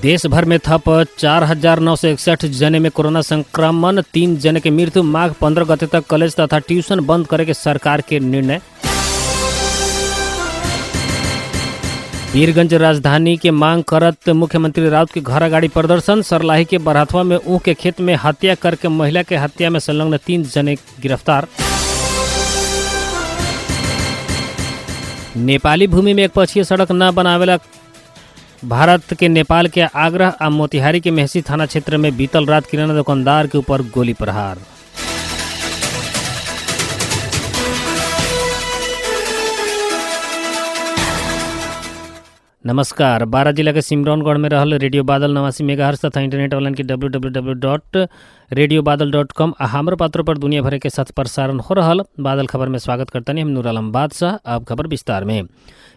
देश भर में थप 4,961 जने में कोरोना संक्रमण, 3 जने के मृत्यु। माघ 15 गते तक कॉलेज तथा ट्यूशन बंद करे के सरकार के निर्णय। वीरगंज राजधानी के मांग करत मुख्यमंत्री राउत के घर अगाड़ी प्रदर्शन। सरलाही के बरहथवा में ऊख के खेत में हत्या करके महिला के हत्या में संलग्न 3 जने गिरफ्तार। नेपाली भूमि में एक पक्षीय सड़क न बनावेला भारत के नेपाल के आग्रह। आ मोतिहारी के मेहसी थाना क्षेत्र में बीतल रात किराना दुकानदार के ऊपर गोली प्रहार। नमस्कार। बारा जिला के सिमरौनगढ़ में रहल रेडियो बादल 89 मेगाहर्ट्ज तथा इंटरनेट ऑनलाइन के www.radiobadal.com आ हमर पात्रों पर दुनिया भर के साथ प्रसारण हो रहल बादल खबर में स्वागत करते हैं। हम नूर आलम बादशाह। अब खबर विस्तार में।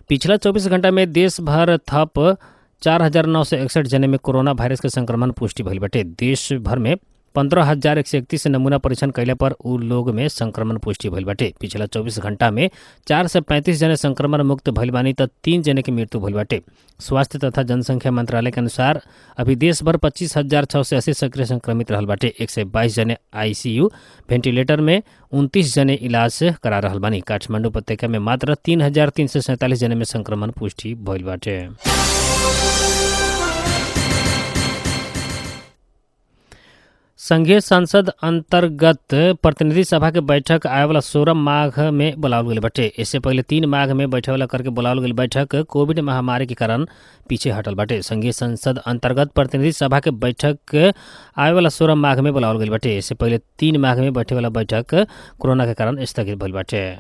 पिछला 24 घंटा में देश भर थप 4,961 जने में कोरोना वायरस के संक्रमण पुष्टि भइल बाटे। देश भर में 15,131 नमूना परीक्षण कैला पर उ लोग में संक्रमण पुष्टि भइल बाटे। पिछला 24 घंटा में 4 से 35 जने संक्रमण मुक्त भइल बानी त 3 जने की मृत्यु भइल बाटे। स्वास्थ्य तथा जनसंख्या मंत्रालय के अनुसार अभी देश भर 25,680 सक्रिय संक्रमित रहल बाटे। 122 जने आईसीयू वेंटिलेटर में 29 जने इलाज करा रहल बानी। काठमांडू उपत्यका में मात्र 3,347 जने में संक्रमण पुष्टि भइल बाटे। संघीय संसद अंतर्गत प्रतिनिधि सभा के बैठक आए वाला 16 माघ में बुलावल गई बाटे। इससे पहले 3 माघ में बैठे वाला करके बुलावल गई बैठक कोविड महामारी के कारण पीछे हटल बाटे। संघीय संसद अंतर्गत प्रतिनिधि सभा के बैठक आए वाला 16 माघ में बुलावल गई बाटे। इससे पहले 3 माघ में बैठे वाला बैठक कोरोना के कारण स्थगित भइल बाटे।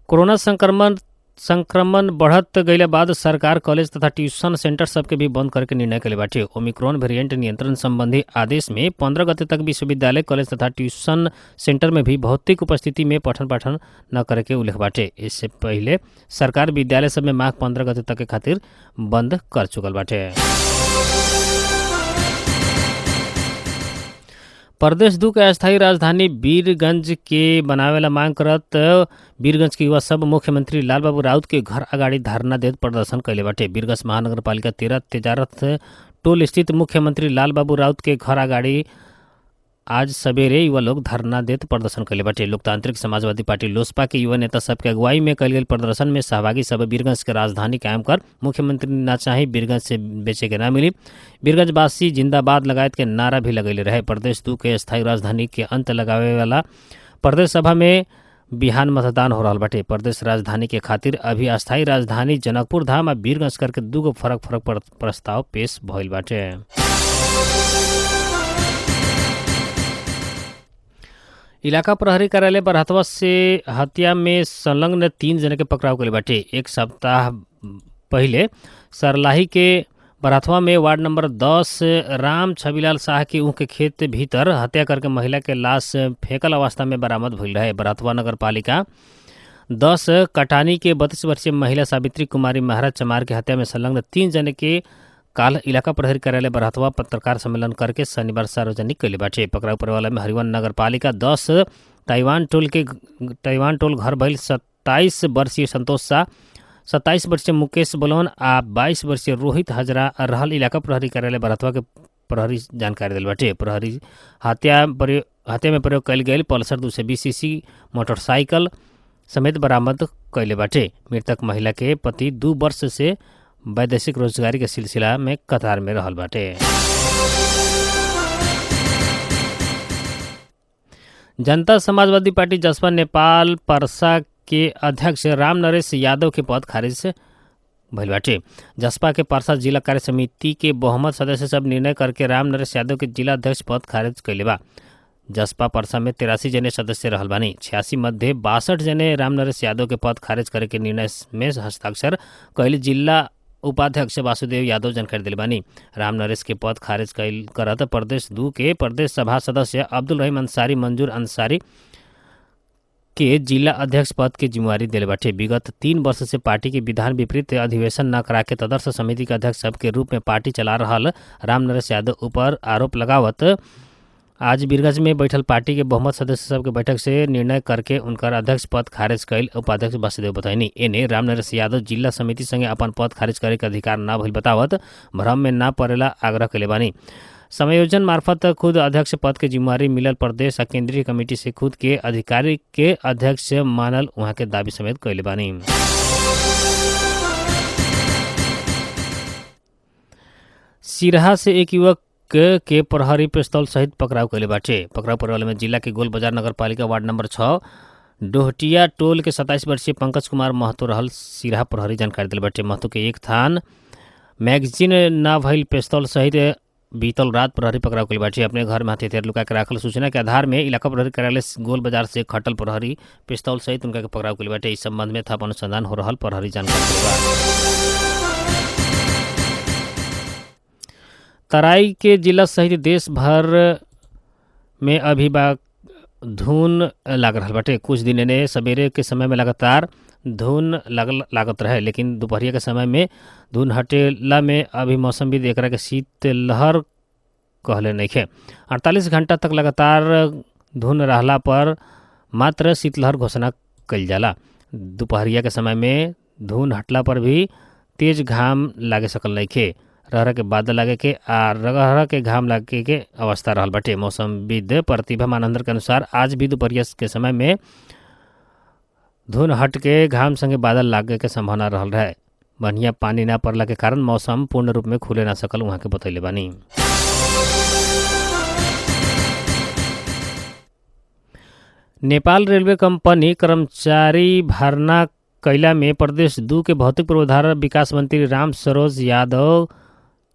कोरोना संक्रमण बढ़त गईला बाद सरकार कॉलेज तथा ट्यूशन सेंटर सबके भी बंद करके निर्णय कैले बाटे। ओमिक्रॉन वेरिएंट नियंत्रण संबंधी आदेश में 15 गते तक विश्वविद्यालय कॉलेज तथा ट्यूशन सेंटर में भी भौतिक उपस्थिति में पठन पाठन न करे के उल्लेख बाटे। इससे पहले सरकार विद्यालय सब में माघ 15 गते तक के खातिर बंद कर चुकल बाटे। प्रदेश 2 के अस्थायी राजधानी वीरगंज के बनावेला मांग करत वीरगंज के युवा सब मुख्यमंत्री लालबाबू राउत के घर अगाड़ी धरना देत प्रदर्शन कैले बाटे। वीरगंज महानगर पालिका 13 तेजारत टोल स्थित मुख्यमंत्री लालबाबू राउत के घर अगाड़ी आज सवेरे युवा लोग धरना देत प्रदर्शन कैले बाटे। लोकतांत्रिक समाजवादी पार्टी लोसपा के युवा नेता सबके अगुवाई में कैल गेल प्रदर्शन में सहभागी सब वीरगंज के राजधानी कायम कर मुख्यमंत्री ना चाही वीरगंज से बेचे के ना मिली, वीरगंजवासी जिंदाबाद लगायत के नारा भी लगैले रहे। प्रदेश 2 के स्थायी राजधानी के अंत लगावे वाला प्रदेश सभा में बिहान मतदान हो रहा बाटे। प्रदेश राजधानी के खातिर अभी अस्थायी राजधानी जनकपुर धाम आ वीरगंज करके 2 फरक प्रस्ताव पेश भइल बाटे। इलाका प्रहरी कार्यालय बरहथवा से हत्या में संलग्न 3 जने के पकड़ाव कैले बाटे। एक सप्ताह पहले सरलाही के बरहथवा में वार्ड नंबर 10 राम छविलाल शाह के ऊख के खेत भीतर हत्या करके महिला के लाश फेंकल अवस्था में बरामद भइल रहे। बरहथवा नगर पालिका 10 कटानी के 32 वर्षीय महिला सावित्री कुमारी महाराज चमार के हत्या में संलग्न 3 जने के काल इलाका प्रहरी कार्यालय बरहथवा पत्रकार सम्मेलन करके शनिवार सार्वजनिक कैले बाटे। पकड़ाव पड़े वाला में हरिवन नगर पालिका 10 ताइवान टोल घर भइल 27 वर्षीय संतोष शाह, 27 वर्षीय मुकेश बलवन आ 22 वर्षीय रोहित हजरा रहल इलाका प्रहरी कार्यालय बरहथवा के प्रहरी जानकारी दिल बाटे। प्रहरी हत्या में प्रयोग कैल गई पल्सर 220 सीसी मोटरसाइकिल समेत बरामद कैले बाटे। मृतक महिला के पति 2 वर्ष से वैदेशिक रोजगारी के सिलसिला में कतार में रहल बाटे। जनता समाजवादी पार्टी जसपा नेपाल पर्सा के अध्यक्ष राम नरेश यादव के पद खारिज भइल बाटे। जसपा के पर्सा जिला कार्य समिति के बहुमत सदस्य सब निर्णय करके राम नरेश यादव के जिला अध्यक्ष पद खारिज कैले बा। जसपा पर्सा में 83 जने सदस्य रहल बानी। 86 मध्ये 62 जने राम नरेश यादव के पद खारिज करे के निर्णय में हस्ताक्षर कैले जिला उपाध्यक्ष वासुदेव यादव जानकारी दिले बानी। राम नरेश के पद खारिज करत प्रदेश 2 के प्रदेश सभा सदस्य अब्दुल रहीम अंसारी मंजूर अंसारी के जिला अध्यक्ष पद के जिम्मेवारी दिले बाटे। विगत 3 वर्ष से पार्टी के विधान विपरीत अधिवेशन न करा के तदर्थ समिति के अध्यक्ष सब के रूप में पार्टी चला रहल राम नरेश यादव ऊपर आरोप लगावत आज बीरगंज में बैठल पार्टी के बहुमत सदस्य सब के बैठक से निर्णय करके उनकर अध्यक्ष पद खारिज कैल उपाध्यक्ष वासुदेव बताइनी। एने रामनरेश यादव जिला समिति संगे अपन पद खारिज करे के अधिकार ना भइल बतावत भ्रम में ना पड़ेला आग्रह कैले बानी। समायोजन मार्फत खुद अध्यक्ष पद के जिम्मेवारी मिलल प्रदेश आ केंद्रीय कमेटी से खुद के अधिकारी के अध्यक्ष मानल वहाँ के दावी समेत कैले बानी। सिरहा से एक युवक के प्रहरी पिस्तौल सहित पकड़ाव कैले बाटे। पकड़ाव पड़े में जिला के गोल बाजार नगर पालिका वार्ड नंबर 6 डोहटिया टोल के 27 वर्षीय पंकज कुमार महतो रहल सिरहा प्रहरी जानकारी दिल बाटे। महतो के एक थान मैगजीन ना भइल पिस्तौल सहित बीतल रात प्रहरी पकड़ाव कैले बाटे। अपने घर में हथियार लुका के राखल सूचना के आधार में इलाका प्रहरी कार्यालय गोल बाजार से खटल प्रहरी पिस्तौल सहित उनका के पकड़ाव कैले बाटे। इस संबंध में थप अनुसंधान हो रहल प्रहरी जानकारी दिले। तराई के जिला सहित देश भर में अभी धुन लाग रहा बाटे। कुछ दिन ने सवेरे के समय में लगातार धुन लागत रहे, लेकिन दोपहरिया के समय में धुन हटेला में अभी मौसमविद एकरा के शीतलहर कहले नइखे। 48 घंटा तक लगातार धुन रहला पर मात्र शीतलहर घोषणा कइल जाला। दोपहरिया के समय में धुन हटला पर भी तेज घाम लागे सकल नइखे। रह के बादल लागे के आ रह के घाम लागे के अवस्था रहल बाटे। मौसमविद प्रतिभा मानंदर के अनुसार आज भी दोपहरिया के समय में धुन हट के घाम संगे बादल लागे के संभावना रहल रहे। बढ़िया पानी ना पड़ला के कारण मौसम पूर्ण रूप में खुले ना सकल वहाँ के बतैले बानी। नेपाल रेलवे कंपनी कर्मचारी भर्ना कैला में प्रदेश 2 के भौतिक पूर्वाधार विकास मंत्री राम सरोज यादव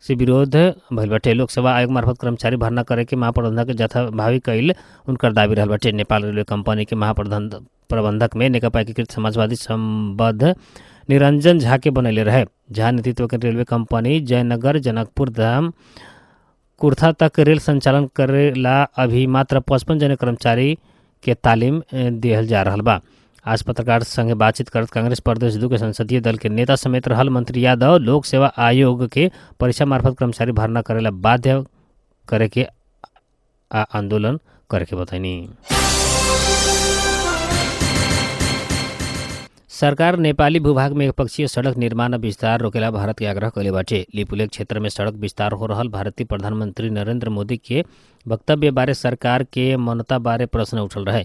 से विरोध भइल बाटे। लोक सेवा आयोग मार्फत कर्मचारी भर्ना करे के महाप्रबंधक जथाभावी कैल उनकर दावी रहल बाटे। नेपाल रेलवे कंपनी के महाप्रबंधक में नेकपा एकीकृत समाजवादी संबद्ध निरंजन झा के बनैले रहे। झा नेतृत्व के रेलवे कंपनी जयनगर जनकपुर धाम कुर्था तक रेल संचालन करेला अभी मात्र 55 जने कर्मचारी के तालीम दिहल जा रहल बा। आज पत्रकार संगे बातचीत करत कांग्रेस प्रदेश 2 के संसदीय दल के नेता समेत रहल मंत्री यादव लोक सेवा आयोग के परीक्षा मार्फत कर्मचारी भर्ना करेला बाध्य करे के आंदोलन करे के बताइनी। सरकार नेपाली भूभाग में एकपक्षीय सड़क निर्माण विस्तार रोकेला भारत के आग्रह कैले बाटे। लिपुलेख क्षेत्र में सड़क विस्तार हो रहल भारतीय प्रधानमंत्री नरेंद्र मोदी के वक्तव्य बारे सरकार के मौनता बारे प्रश्न उठल रहे।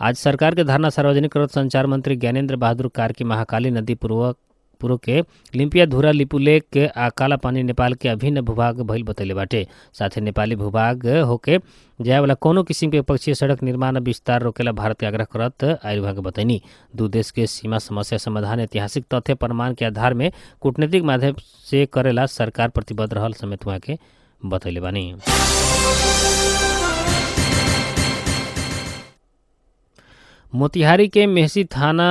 आज सरकार के धारणा सार्वजनिक करत संचार मंत्री ज्ञानेंद्र बहादुर कार्की महाकाली नदी पूर्व के लिम्पिया धुरा लिपुलेख के काला पानी नेपाल के अभिन्न भूभाग भइल बतैले बाटे। साथे नेपाली भूभाग होके जाए वाला कोनो किसिम के पक्षीय सड़क निर्माण विस्तार रोकेला भारत के आग्रह करत आयल विभाग बतैनी। 2 देश के सीमा समस्या समाधान ऐतिहासिक तथ्य प्रमाण के आधार में कूटनीतिक माध्यम से करेला सरकार प्रतिबद्ध रहल समेत वहाँ के बतैले बानी। मोतिहारी के मेहसी थाना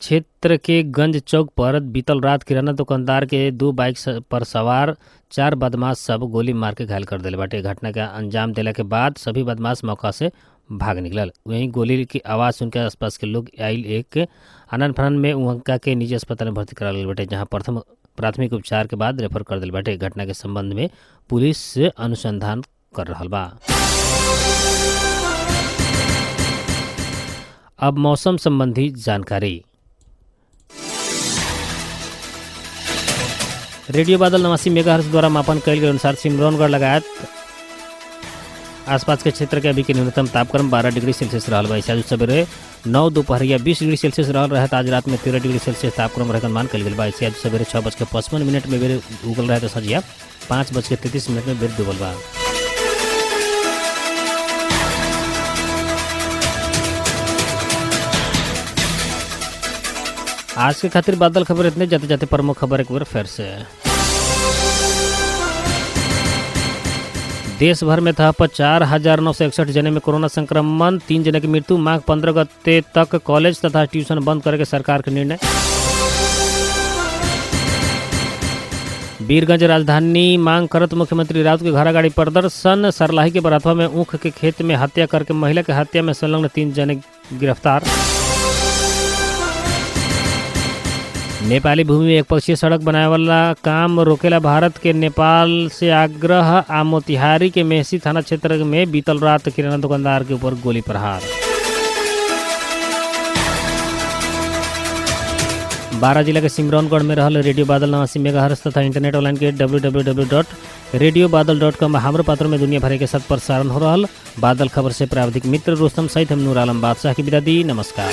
क्षेत्र के गंज चौक पर बीतल रात किराना दुकानदार के 2 बाइक पर सवार 4 बदमाश सब गोली मार के घायल कर दिले बाटे। घटना का अंजाम देला के बाद सभी बदमाश मौका से भाग निकलल। वहीं गोली की आवाज़ सुनकर आसपास के लोग आइल एक आनन फानन में उनका के निजी अस्पताल में भर्ती करा गए बाटे, जहां प्राथमिक उपचार के बाद रेफर कर दिल बाटे। घटना के संबंध में पुलिस अनुसंधान कर रहल बा। अब मौसम संबंधी जानकारी। रेडियो बादल 89 मेगाहर्ट्ज द्वारा मापन कैल के अनुसार सिमरौनगढ़ लगायत आसपास के क्षेत्र के अभी के न्यूनतम तापक्रम 12 डिग्री सेल्सियस रहल बा। आज सवेरे 9 दोपहरिया 20 डिग्री सेल्सियस रहल रहे। आज रात में 13 डिग्री सेल्सियस तापक्रम रहकर मान कैल गेल बा। आज सवेरे 6:55 में बेर उगल रहे तो संझिया 5:33 में बेर डूबल बा। आज के खातिर बादल खबर इतने, जाते जाते प्रमुख खबर एक बार फिर से। देश भर में था 4,961 जने में कोरोना संक्रमण, 3 जने की मृत्यु। माघ 15 गते तक कॉलेज तथा ट्यूशन बंद करे के सरकार के निर्णय। वीरगंज राजधानी मांग करत मुख्यमंत्री राउत के घर गाड़ी प्रदर्शन। सरलाही के बरातवा में ऊख के खेत में हत्या करके महिला के हत्या में संलग्न 3 जने गिरफ्तार। नेपाली भूमि में एक पक्षीय सड़क बनाए वाला काम रोकेला भारत के नेपाल से आग्रह। आ मोतिहारी के मेहसी थाना क्षेत्र में बीतल रात किराना दुकानदार के ऊपर गोली प्रहार। 12 जिला के सिमरौनगढ़ में रहल रेडियो बादल 89 मेगाहर्ट्ज तथा इंटरनेट ऑनलाइन के www.radiobadal.com हमारे पात्र में दुनिया भर के साथ प्रसारण हो रहा। बादल खबर से प्राविधिक मित्र रोस्तम सहित हम नूर आलम बादशाह की विदा दी। नमस्कार।